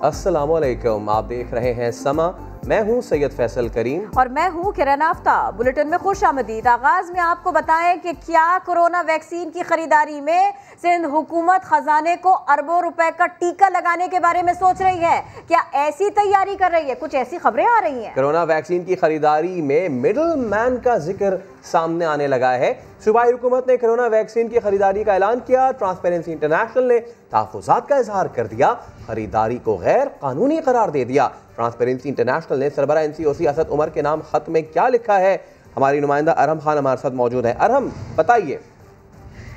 अस्सलामुअलैकुम, आप देख रहे हैं समा। मैं हूं सैयद फैसल करीम और मैं हूं किरण आफ्ताब। बुलेटिन में खुश आमदीद। आगाज में आपको बताएं कि क्या कोरोना वैक्सीन की खरीदारी में सिंध हुकूमत खजाने को अरबों रुपए का टीका लगाने के बारे में सोच रही है। क्या ऐसी तैयारी कर रही है? कुछ ऐसी खबरें आ रही हैं। कोरोना वैक्सीन की खरीदारी में मिडल मैन का जिक्र सामने आने लगा है। सूबाई हुकूमत ने कोरोना वैक्सीन की खरीदारी का ऐलान किया। ट्रांसपेरेंसी इंटरनेशनल ने तहफ़्फ़ुज़ात का इजहार कर दिया, खरीदारी को गैर कानूनी करार दे दिया। ट्रांसपेरेंसी इंटरनेशनल ने सरबरा NCOC असद उमर के नाम खत में क्या लिखा है? हमारी नुमाइंदा अरहम खान हमारे साथ मौजूद है। अरहम, बताइए।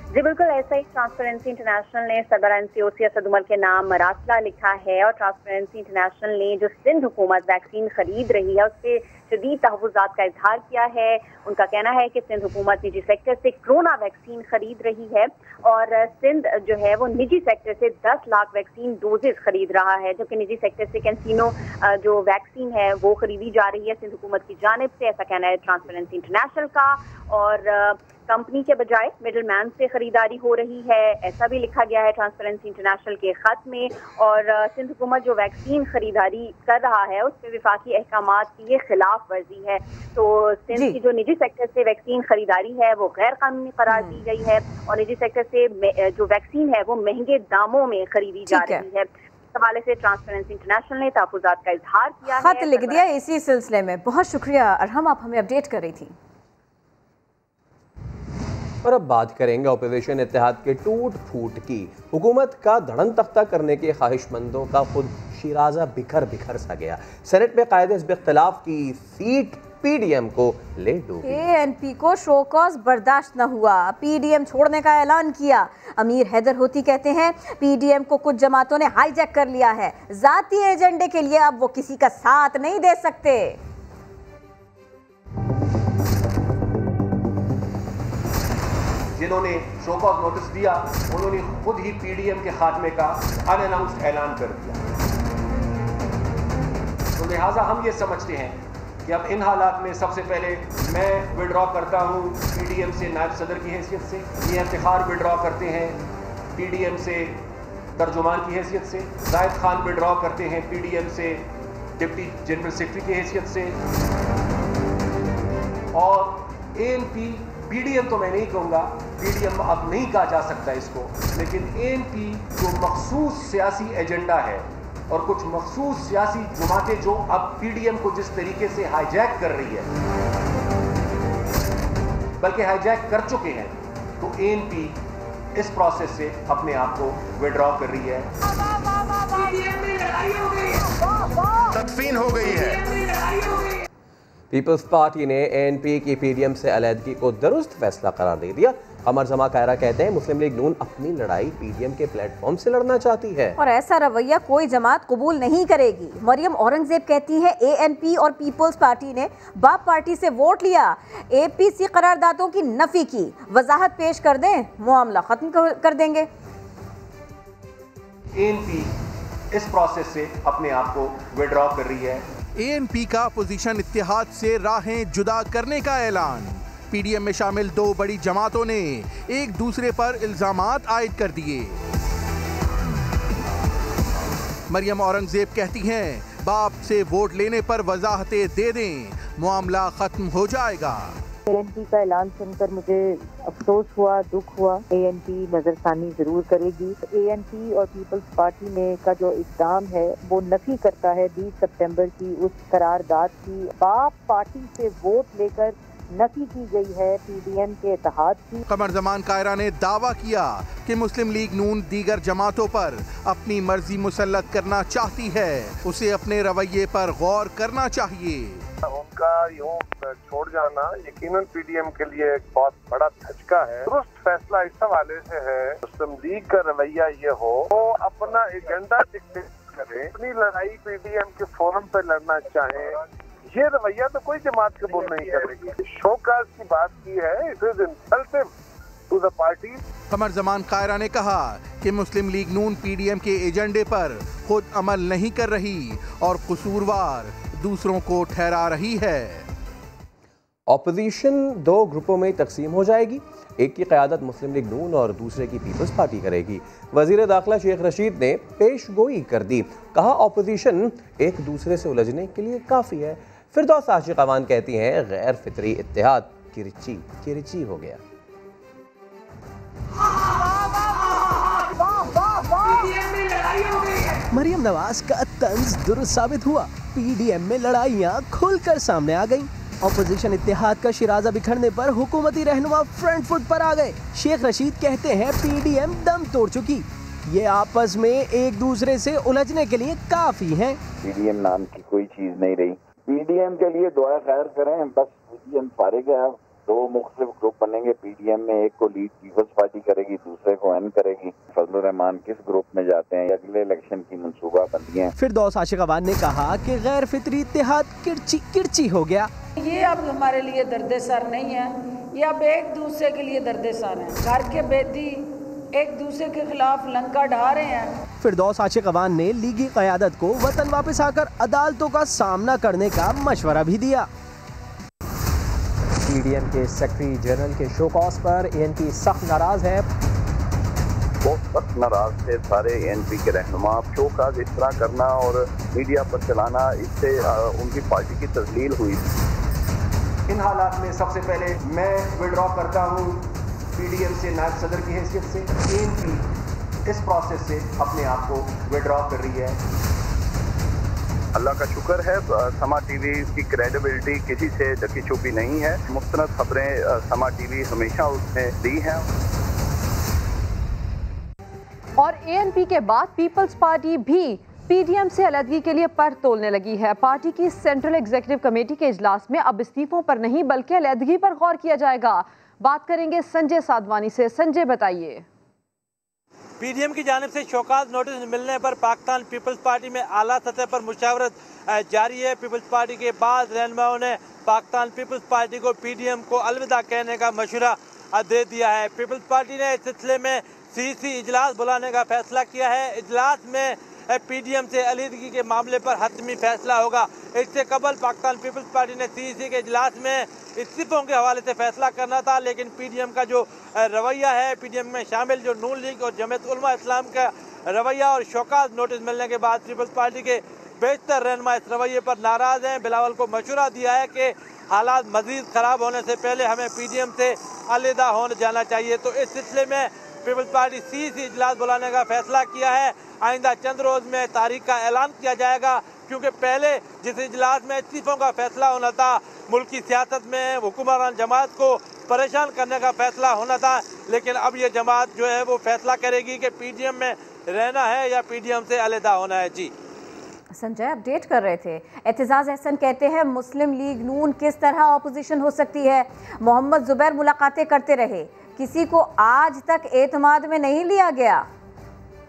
जी बिल्कुल ऐसा ही ट्रांसपेरेंसी इंटरनेशनल ने सरबरा NCOC असद उमर के नाम मरासला लिखा है और ट्रांसपेरेंसी इंटरनेशनल ने जो सिंध हुकूमत वैक्सीन खरीद रही है उस पर शदीद तहफ़्फ़ुज़ात का इजहार किया है। उनका कहना है कि सिंध हुकूमत निजी सेक्टर से कोरोना वैक्सीन खरीद रही है और सिंध जो है वो निजी सेक्टर से 10 लाख वैक्सीन डोजेस खरीद रहा है, जबकि निजी सेक्टर से कैंसिनो जो वैक्सीन है वो खरीदी जा रही है सिंध हुकूमत की जानिब से। ऐसा कहना है ट्रांसपेरेंसी इंटरनेशनल का। और कंपनी के बजाय मिडल मैन से खरीदारी हो रही है, ऐसा भी लिखा गया है ट्रांसपेरेंसी इंटरनेशनल के खत में। और सिंध हुकूमत जो वैक्सीन खरीदारी कर रहा है उस पर विफाकी अहकामात की ये खिलाफ वर्जी है। तो सिंध की जो निजी सेक्टर से वैक्सीन खरीदारी है वो गैर कानूनी करार दी गई है और निजी सेक्टर से जो वैक्सीन है वो महंगे दामों में खरीदी जा रही है। इस हवाले से ट्रांसपेरेंसी इंटरनेशनल ने तहफ़्फ़ुज़ात का इजहार किया, खत लिख दिया इसी सिलसिले में। बहुत शुक्रिया अरहम, आप हमें अपडेट कर रही थी। और अब बात करेंगे अपोजिशन इत्तेहाद के टूट फूट की। हुकूमत का धड़न तख्ता करने के ख्वाहिशमंदों का खुद शिराजा बिखर बिखर सा गया। सेनेट में कायदे इस इख्तिलाफ की सीट PDM को ले डूबी। ANP को शोकॉज बर्दाश्त न हुआ, PDM छोड़ने का ऐलान किया। अमीर हैदर होती कहते हैं PDM को कुछ जमातों ने हाईजैक कर लिया है, जाती एजेंडे के लिए अब वो किसी का साथ नहीं दे सकते। जिन्होंने शोकॉज नोटिस दिया उन्होंने खुद ही PDM के खात्मे का अनअनाउंस्ड ऐलान कर दिया। तो लिहाजा हम ये समझते हैं कि अब इन हालात में सबसे पहले मैं विड्रॉ करता हूँ PDM से नायब सदर की हैसियत से, ये इफ्तिखार विड्रॉ करते हैं PDM से तर्जुमान की हैसियत से, जाहिद खान विड्रॉ करते हैं PDM से डिप्टी जनरल सेक्रेटरी की हैसियत से। और ANP PDM तो मैं नहीं कहूँगा, PDM अब नहीं कहा जा सकता इसको, लेकिन ANP जो मखसूस सियासी एजेंडा है और कुछ मखसूस सियासी जमातें जो अब PDM को जिस तरीके से हाईजैक कर रही है, बल्कि हाईजैक कर चुके हैं, तो ANP इस प्रोसेस से अपने आप को विड्रॉ कर रही है। तदफीन हो गई है। पीपल्स पार्टी ने ANP की PDM से अलहदगी को दुरुस्त फैसला करार दे दिया। अमर जमा कायरा कहते हैं मुस्लिम लीग नून अपनी लड़ाई PDM के प्लेटफॉर्म से लड़ना चाहती है और ऐसा रवैया कोई जमात कबूल नहीं करेगी। मरियम औरंगजेब कहती है ANP और पीपल्स पार्टी ने बाप पार्टी से वोट लिया, APC करारदादों की नफी की। वजाहत पेश कर दें, मामला खत्म कर देंगे। ANP इस प्रोसेस से अपने आप को विड्रॉ कर रही है। ANP का अपोजिशन इत्तेहाद से राहें जुदा करने का ऐलान। PDM में शामिल दो बड़ी जमातों ने एक दूसरे पर इल्जामात आयद कर दिए। मरियम औरंगजेब कहती हैं बाप से वोट लेने पर वजाहतें दे दें, मामला खत्म हो जाएगा। ANP का ऐलान सुनकर मुझे अफसोस हुआ, दुख हुआ। ANP नजरसानी जरूर करेगी। ANP और पीपल्स पार्टी में का जो इक़दाम है वो नफी करता है 20 सितंबर की उस करारदाद की। बाप पार्टी से वोट लेकर नफी की गई है PDM के इत्तेहाद की। कमर जमान कायरा ने दावा किया कि मुस्लिम लीग नून दीगर जमातों पर अपनी मर्जी मुसल्लत करना चाहती है, उसे अपने रवैये पर गौर करना चाहिए। उनका यूं छोड़ जाना यकीनन PDM के लिए एक बहुत बड़ा धचका है। दुरुस्त फैसला इस हवाले से है मुस्लिम लीग का रवैया ये हो वो अपना एजेंडा डिक्टेट करे, अपनी लड़ाई PDM के फोरम पे लड़ना चाहे, ये रवैया तो कोई जमात कबूल नहीं करेगी। शोकाज की बात की है, it is insultive to the party. Qamar Zaman Kaira ने कहा कि मुस्लिम लीग नून PDM के एजेंडे पर खुद अमल नहीं कर रही और कसूरवार दूसरों को ठहरा रही है। ऑपोजिशन दो ग्रुपों में तकसीम हो जाएगी। एक की क़यादत मुस्लिम लीग नून और दूसरे की पीपल्स पार्टी करेगी। वज़ीर दाखिला शेख रशीद ने पेश गोई कर दी, कहा ऑपोजिशन एक दूसरे से उलझने के लिए काफ़ी है। फिरदौस आशिक अवान कहती हैं गैर फितरी इत्तेहाद किरची हो गया। मरियम नवाज का तंज दुरुस्त साबित हुआ। पीडीएम में लड़ाइयां खुलकर सामने आ गईं। ऑपोजिशन इत्तेहाद का शिराजा बिखरने पर हुकूमती रहनुमा फ्रंट फुट पर आ गए। शेख रशीद कहते हैं पीडीएम दम तोड़ चुकी, ये आपस में एक दूसरे से उलझने के लिए काफी हैं। पीडीएम नाम की कोई चीज नहीं रही। पीडीएम के लिए दुआ खैर करें, बस पीडीएम फारिग है। दो मुख्तलिफ ग्रुप बनेंगे पीडीएम में, एक को लीड पीपल्स पार्टी करेगी, दूसरे को एन करेगी। फजलुर रहमान किस ग्रुप में जाते हैं, अगले इलेक्शन की मंसूबा बंदी है। फिरदौस आशिक अवान ने कहा कि गैर फितरी इत्तेहाद किरची हो गया। ये अब हमारे लिए दर्द सर नहीं है, ये अब एक दूसरे के लिए दर्द सर है। घर के बेदी एक दूसरे के खिलाफ लंका ढा रहे हैं। फिरदौस आशिक अवान ने लीगी क़यादत को वतन वापस आकर अदालतों का सामना करने का मशवरा भी दिया। पीडीएम के सेक्रेटरी जनरल के शोकॉज पर एएनपी सख्त नाराज है। बहुत सख्त नाराज थे सारे एएनपी के रहनुमा। शोकॉज इस तरह करना और मीडिया पर चलाना, इससे उनकी पार्टी की तजलील हुई। इन हालात में सबसे पहले मैं विड्रॉ करता हूँ पीडीएम से नायब सदर की हैसियत से। एएनपी इस प्रोसेस से अपने आप को विड्रॉ कर रही है। अल्लाह का शुक्र है, समा टीवी की क्रेडिबिलिटी किसी से ढकी छुपी नहीं है। मुस्तनद खबरें समा टीवी हमेशा उसने दी हैं। और एएनपी के बाद पीपल्स पार्टी भी पीडीएम से अलग के लिए पर तोलने लगी है। पार्टी की सेंट्रल एग्जीक्यूटिव कमेटी के इजलास में अब इस्तीफों पर नहीं बल्कि अलहदगी पर गौर किया जाएगा। बात करेंगे संजय साधवानी से। संजय बताइए। पीडीएम की जानिब से शोकाज नोटिस मिलने पर पाकिस्तान पीपल्स पार्टी में आला सतह पर मुशावरत जारी है। पीपल्स पार्टी के बाद रहनुमाओं ने पाकिस्तान पीपल्स पार्टी को पीडीएम को अलविदा कहने का मशवरा दे दिया है। पीपल्स पार्टी ने इस सिलसिले में सीसी इजलास बुलाने का फैसला किया है। इजलास में पीडीएम से अलहदगी के मामले पर हतमी फैसला होगा। इससे कबल पाकिस्तान पीपल्स पार्टी ने सीसी के इजलास में इस्तीफों के हवाले से फैसला करना था, लेकिन पीडीएम का जो रवैया है, पीडीएम में शामिल जो नून लीग और जमीयत उलमा इस्लाम का रवैया और शोकाज नोटिस मिलने के बाद पीपल्स पार्टी के बेशतर रहनुमा इस रवैये पर नाराज़ हैं। बिलावल को मशवरा दिया है कि हालात मज़ीद ख़राब होने से पहले हमें पीडीएम से अलहदा होने जाना चाहिए। तो इस सिलसिले में पीपल्स पार्टी सीसी इजलास बुलाने का फैसला किया है। आइंदा चंद रोज़ में तारीख का ऐलान किया जाएगा, क्योंकि पहले जिस इजलास में इस्तीफों का फैसला होना था, मुल्क की सियासत में हुकूमरान जमात को परेशान करने का फैसला होना था, लेकिन अब ये जमात जो है वो फैसला करेगी कि पीडीएम में रहना है या पीडीएम से अलहदा होना है। जी संजय अपडेट कर रहे थे। एतजाज अहसन कहते हैं मुस्लिम लीग नून किस तरह ऑपोजिशन हो सकती है। मोहम्मद जुबैर मुलाकातें करते रहे, किसी को आज तक एतमाद में नहीं लिया गया।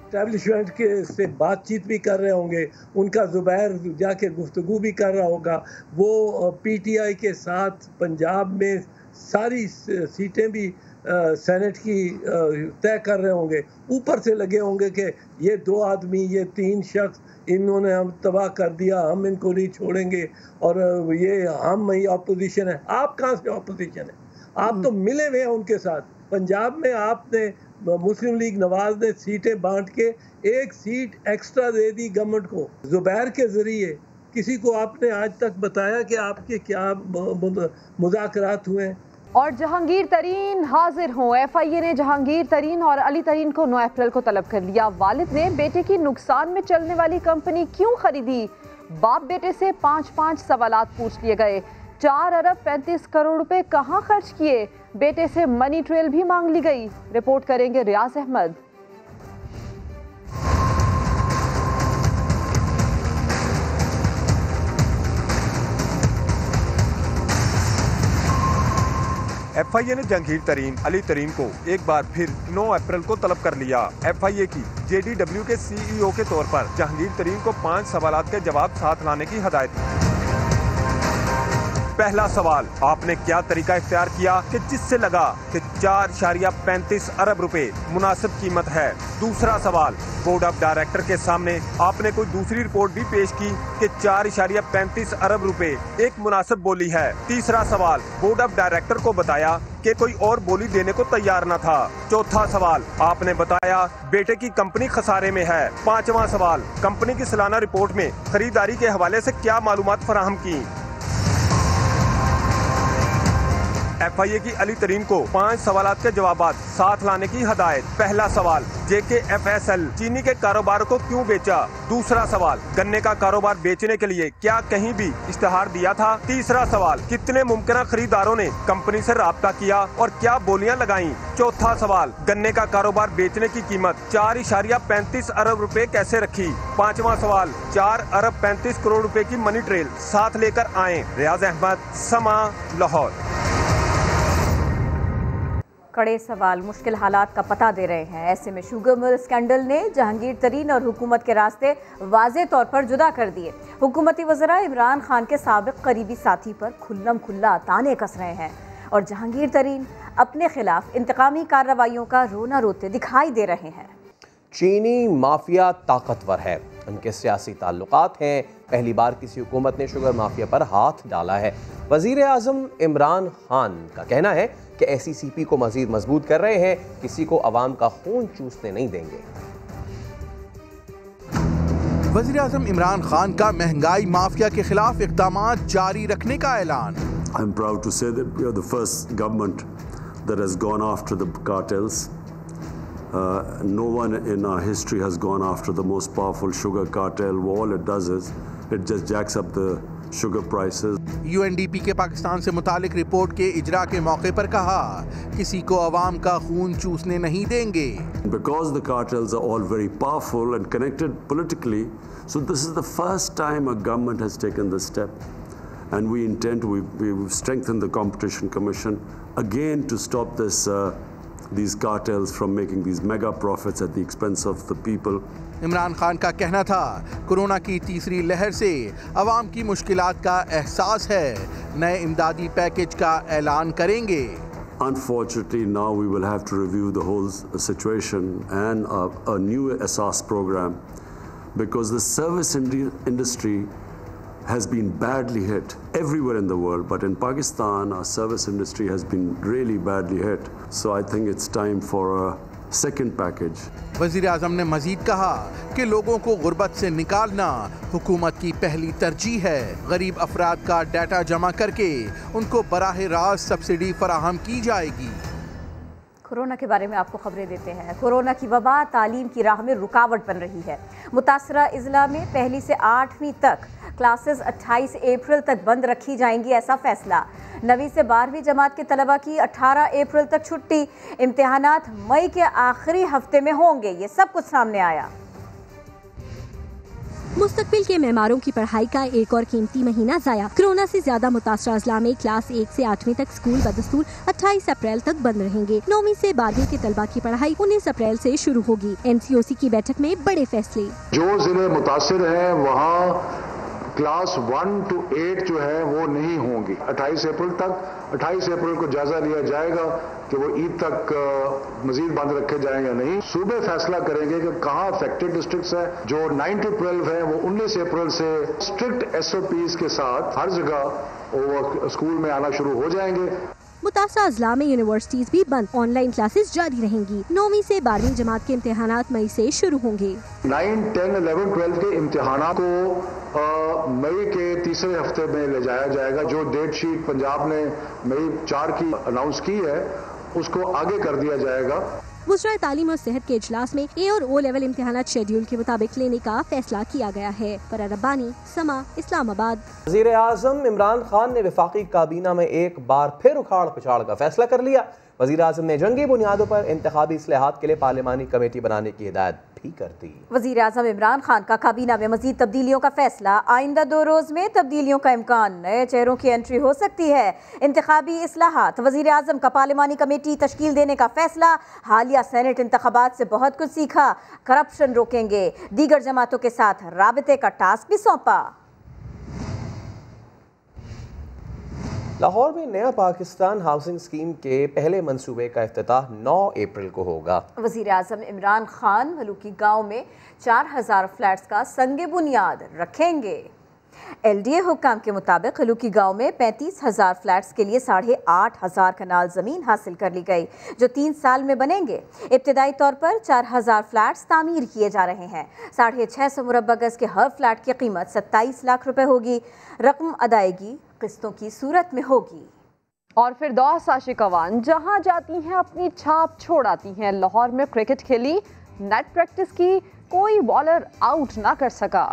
एस्टैब्लिशमेंट के से बातचीत भी कर रहे होंगे, उनका जुबैर जाके गुफ्तगू भी कर रहा होगा। वो पीटीआई के साथ पंजाब में सारी सीटें भी सेनेट की तय कर रहे होंगे। ऊपर से लगे होंगे कि ये दो आदमी, ये तीन शख्स, इन्होंने हम तबाह कर दिया, हम इनको नहीं छोड़ेंगे और ये हम ही अपोजिशन है। आप कहाँ से अपोजिशन है? आप तो मिले हुए हैं उनके साथ। पंजाब में आपने मुस्लिम लीग नवाज ने सीटें बांट के एक सीट एक्स्ट्रा दे दी गवर्नमेंट को। जुबैर के जरिए किसी को आपने आज तक बताया कि आपके क्या मुज़ाकरात हुए? और जहांगीर तरीन हाजिर हों। एफआईए ने जहांगीर तरीन और अली तरीन को 9 अप्रैल को तलब कर लिया। वालिद ने बेटे की नुकसान में चलने वाली कंपनी क्यों खरीदी? बाप बेटे से 5 सवालात पूछ लिए गए। 4 अरब 35 करोड़ रुपए कहां खर्च किए? बेटे से मनी ट्रेल भी मांग ली गई। रिपोर्ट करेंगे रियाज अहमद। एफआईए ने जहांगीर तरीन, अली तरीन को एक बार फिर 9 अप्रैल को तलब कर लिया। एफआईए की जेडीडब्ल्यू के सीईओ के तौर पर जहांगीर तरीन को 5 सवालात के जवाब साथ लाने की हदायत। पहला सवाल, आपने क्या तरीका इख्तियार किया कि जिससे लगा कि 4.35 अरब रुपए मुनासिब कीमत है? दूसरा सवाल, बोर्ड ऑफ डायरेक्टर के सामने आपने कोई दूसरी रिपोर्ट भी पेश की कि 4.35 अरब रुपए एक मुनासिब बोली है? तीसरा सवाल, बोर्ड ऑफ डायरेक्टर को बताया के कोई और बोली देने को तैयार न था। चौथा सवाल, आपने बताया बेटे की कंपनी खसारे में है। पांचवा सवाल, कंपनी की सालाना रिपोर्ट में खरीदारी के हवाले से क्या मालूमात फराहम की। FIA की अली तरीन को 5 सवालात के जवाबात साथ लाने की हदायत। पहला सवाल, JKFSL चीनी के कारोबार को क्यों बेचा। दूसरा सवाल, गन्ने का कारोबार बेचने के लिए क्या कहीं भी इश्तिहार दिया था। तीसरा सवाल, कितने मुमकिन खरीदारों ने कंपनी से राब्ता किया और क्या बोलियां लगाईं। चौथा सवाल, गन्ने का कारोबार बेचने की कीमत 4.35 अरब रुपए कैसे रखी। पांचवा सवाल, 4 अरब 35 करोड़ रुपए की मनी ट्रेल साथ लेकर आए। रियाज अहमद, समा, लाहौर। कड़े सवाल मुश्किल हालात का पता दे रहे हैं। ऐसे में शुगर मिल स्कैंडल ने जहांगीर तरीन और हुकूमत के रास्ते वाज़े तौर पर जुदा कर दिए। हुकूमती वज़रा इमरान खान के साबिक करीबी साथी पर खुल्लम खुल्ला ताने कस रहे हैं और जहांगीर तरीन अपने खिलाफ इंतकामी कार्रवाइयों का रोना रोते दिखाई दे रहे हैं। चीनी माफिया ताकतवर है, उनके सियासी ताल्लुकात हैं। पहली बार किसी हुकूमत ने शुगर माफिया पर हाथ डाला है। वज़ीर आज़म इमरान खान का कहना है कि SECP को मजीद मजबूत कर रहे हैं, किसी को अवाम का खून चूसने नहीं देंगे। वज़ीर आज़म इमरान खान का महंगाई माफिया के खिलाफ इक़दामात जारी रखने का ऐलान। I'm proud to say that we are the first government that has gone after the cartels. No one in our history has gone after the most powerful sugar cartel. All it does is it just jacks up the sugar prices. UNDP के पाकिस्तान से मुतालिक report के इजरा के मौके पर कहा, किसी को अवाम का खून चूसने नहीं देंगे। Because the cartels are all very powerful and connected politically, so this is the first time a government has taken this step. And we intend, we've strengthened the Competition Commission again to stop these cartels from making these mega profits at the expense of the people. Imran Khan का कहना था, corona की तीसरी लहर से अवाम की मुश्किलात का एहसास है, नए इमदादी पैकेज का ऐलान करेंगे। Unfortunately, now we will have to review the whole situation and a new Asas program because the service industry has been badly hit everywhere in the world, but in Pakistan our service industry has been really badly hit. So I think it's time for a second package. वज़ीर आज़म ने मजीद कहा कि लोगों को गुर्बत से निकालना हुकूमत की पहली तरजीह है। गरीब अफराद का डाटा जमा करके उनको बराह रास्त सब्सिडी फराहम की जाएगी। कोरोना के बारे में आपको खबरें देते हैं। कोरोना की वबा तालीम की राह में रुकावट बन रही है। मुतासरा इज़ला में पहली से 8वीं तक क्लासेस 28 अप्रैल तक बंद रखी जाएंगी, ऐसा फैसला। 9वीं से 12वीं जमात के तलबा की 18 अप्रैल तक छुट्टी। इम्तिहानात मई के आखिरी हफ्ते में होंगे। ये सब कुछ सामने आया। मुस्तकबिल के मेहमारों की पढ़ाई का एक और कीमती महीना जाया। कोरोना से ज्यादा मुतासरा अजला में क्लास 1 से 8वीं तक स्कूल बदस्तूर 28 अप्रैल तक बंद रहेंगे। 9वीं से 12वीं के तलबा की पढ़ाई 19 अप्रैल से शुरू होगी। NCOC की बैठक में बड़े फैसले। जो जिले मुतासिर है वहाँ क्लास 1 to 8 जो है वो नहीं होंगी 28 अप्रैल तक। 28 अप्रैल को जायजा लिया जाएगा कि वो ईद तक मजीद बंद रखे जाएं या नहीं। सूबे फैसला करेंगे कि कहाँ अफेक्टेड डिस्ट्रिक्ट्स है। जो 9 to 12 है वो 19 अप्रैल से स्ट्रिक्ट SOPs के साथ हर जगह वो स्कूल में आना शुरू हो जाएंगे। मुतासरा अजला में यूनिवर्सिटीज भी बंद, ऑनलाइन क्लासेस जारी रहेंगी। 9वीं से 12वीं जमात के इम्तिहानात मई से शुरू होंगे। 9, 10, 11, 12 के इम्तिहानात को मई के तीसरे हफ्ते में ले जाया जाएगा। जो डेट शीट पंजाब ने मई 4 की अनाउंस की है उसको आगे कर दिया जाएगा। वज़राए तालीम और सेहत के इजलास में A और O लेवल इम्तिहानात शेड्यूल के मुताबिक लेने का फैसला किया गया है। फराह रब्बानी, समा, इस्लामाबाद। वज़ीर आज़म इमरान खान ने वफाकी काबीना में एक बार फिर उखाड़ पिछाड़ का फैसला कर लिया। वज़ीर आज़म ने जंगी बुनियादों पर इंतखाबी इस्लाहात के लिए पार्लिमानी कमेटी बनाने की हिदायत भी कर दी। वज़ीर आज़म इमरान खान का काबीना में मज़ीद तब्दीलियों का फैसला। आइंदा 2 रोज़ में तब्दीलियों का इम्कान, नए चेहरों की एंट्री हो सकती है। इंतखाबी इस्लाहात, वज़ीर आज़म का पार्लिमानी कमेटी तश्कील देने का फैसला। हालिया सेनेट इंतखाबात से बहुत कुछ सीखा, करप्शन रोकेंगे। दीगर जमातों के साथ राबते का टास्क भी सौंपा। लाहौर में नया पाकिस्तान हाउसिंग स्कीम के पहले मंसूबे का इफ्तिताह 9 अप्रैल को होगा। वज़ीर आज़म इमरान खान मलूकी गांव में 4000 फ्लैट्स का संगे बुनियाद रखेंगे। LDA हुक्काम के मुताबिक खलूकी गांव में 35,000 फ्लैट्स के लिए 8,500 कनाल जमीन हासिल कर ली गई, जो 3 साल में बनेंगे। इब्तदाई तौर पर 4,000 फ्लैट्स तामीर किए जा रहे हैं। 650 मुरब्बा गज के हर फ्लैट की कीमत 27 लाख रुपए होगी। रकम अदायगी किस्तों की सूरत में होगी। और फिरदौस आशिक अवान जहां जाती हैं अपनी छाप छोड़ आती हैं। लाहौर में क्रिकेट खेली, नेट प्रैक्टिस की, कोई बॉलर आउट ना कर सका।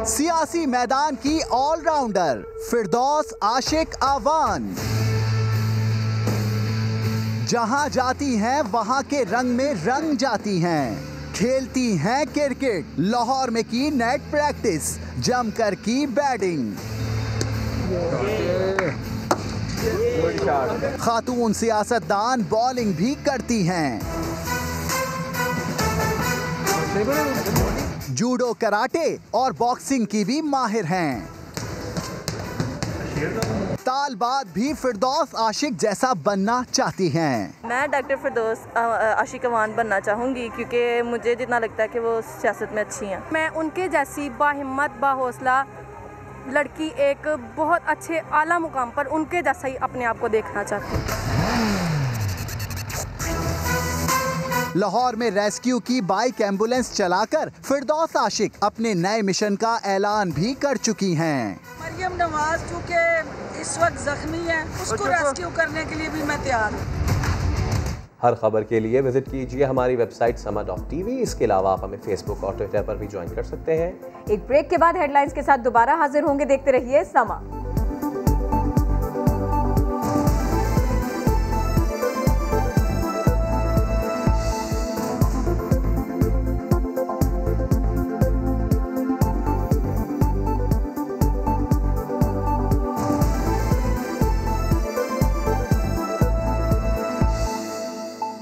सियासी मैदान की ऑलराउंडर फिरदौस आशिक अवान जहां जाती हैं वहां के रंग में रंग जाती हैं। खेलती हैं क्रिकेट, लाहौर में की नेट प्रैक्टिस, जमकर की बैटिंग। खातून सियासतदान बॉलिंग भी करती हैं। जूडो, कराटे और बॉक्सिंग की भी माहिर हैं। तालबाद भी फिरदौस आशिक जैसा बनना चाहती हैं। मैं डॉक्टर फिरदौस आशिक अवान बनना चाहूँगी क्योंकि मुझे जितना लगता है कि वो सियासत में अच्छी हैं। मैं उनके जैसी बाहिम्मत, बाहौसला लड़की एक बहुत अच्छे आला मुकाम पर उनके जैसा ही अपने आप को देखना चाहती हूँ। लाहौर में रेस्क्यू की बाइक एम्बुलेंस चलाकर फिरदौस आशिक अपने नए मिशन का ऐलान भी कर चुकी हैं। मरियम नवाज चूँकि इस वक्त जख्मी है, उसको रेस्क्यू करने के लिए भी मैं तैयार हूँ। हर खबर के लिए विजिट कीजिए हमारी वेबसाइट sama.tv। इसके अलावा आप हमें फेसबुक और ट्विटर पर भी ज्वाइन कर सकते हैं। एक ब्रेक के बाद हेडलाइंस के साथ दोबारा हाजिर होंगे। देखते रहिए समा।